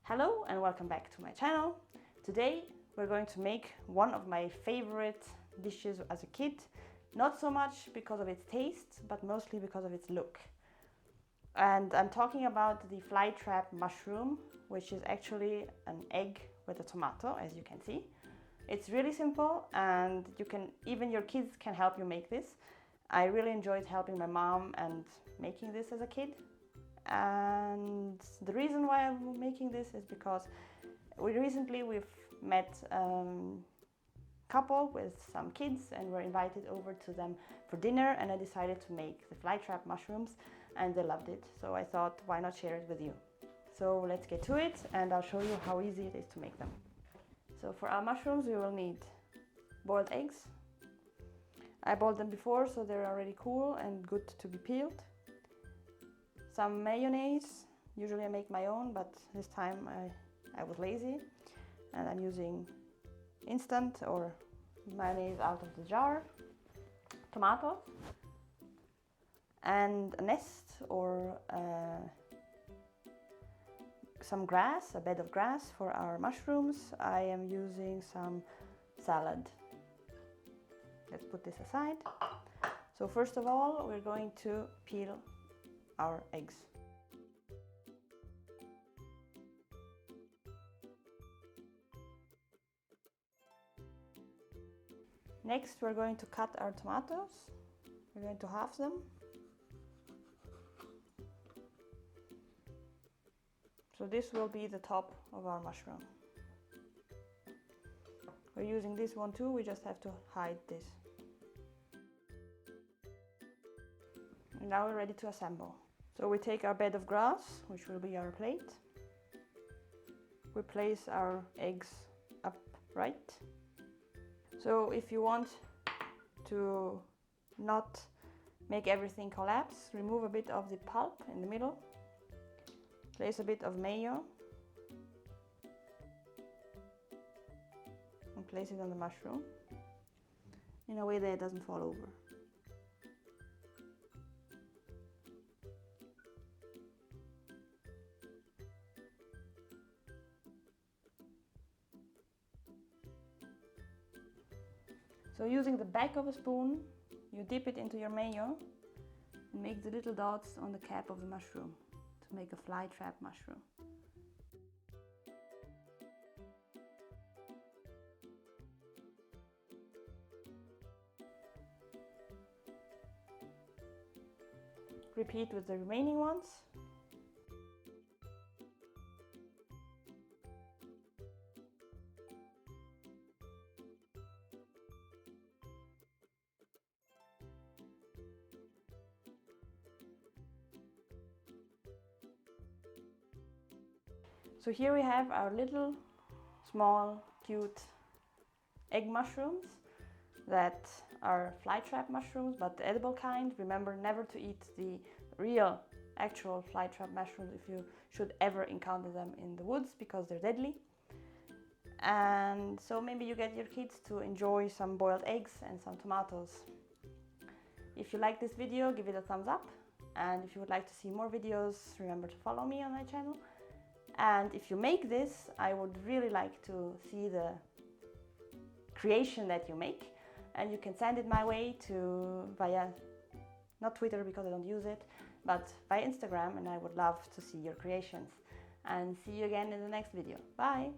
Hello and welcome back to my channel. Today we're going to make one of my favorite dishes as a kid. Not so much because of its taste, but mostly because of its look. And I'm talking about the flytrap mushroom, which is actually an egg with a tomato, as you can see. It's really simple and even your kids can help you make this. I really enjoyed helping my mom and making this as a kid. And the reason why I'm making this is because we've met a couple with some kids and we're invited over to them for dinner, and I decided to make the flytrap mushrooms and they loved it. So I thought, why not share it with you? So let's get to it and I'll show you how easy it is to make them. So for our mushrooms we will need boiled eggs. I boiled them before, so they're already cool and good to be peeled. Some mayonnaise. Usually I make my own, but this time I was lazy and I'm using instant or mayonnaise out of the jar. Tomatoes and a nest or some grass, a bed of grass for our mushrooms. I am using some salad. Let's put this aside. So first of all, we're going to peel our eggs. Next, we're going to cut our tomatoes. We're going to halve them. So this will be the top of our mushroom. We're using this one too, we just have to hide this. And now we're ready to assemble. So we take our bed of grass, which will be our plate. We place our eggs upright. So if you want to not make everything collapse, remove a bit of the pulp in the middle. Place a bit of mayo. And place it on the mushroom in a way that it doesn't fall over. So using the back of a spoon, you dip it into your mayo and make the little dots on the cap of the mushroom to make a flytrap mushroom. Repeat with the remaining ones. So here we have our little, small, cute egg mushrooms that are flytrap mushrooms, but the edible kind. Remember never to eat the real, actual flytrap mushrooms if you should ever encounter them in the woods, because they're deadly. And so maybe you get your kids to enjoy some boiled eggs and some tomatoes. If you like this video, give it a thumbs up. And if you would like to see more videos, remember to follow me on my channel. And if you make this, I would really like to see the creation that you make. And you can send it my way via, not Twitter because I don't use it, but via Instagram, and I would love to see your creations. And see you again in the next video. Bye!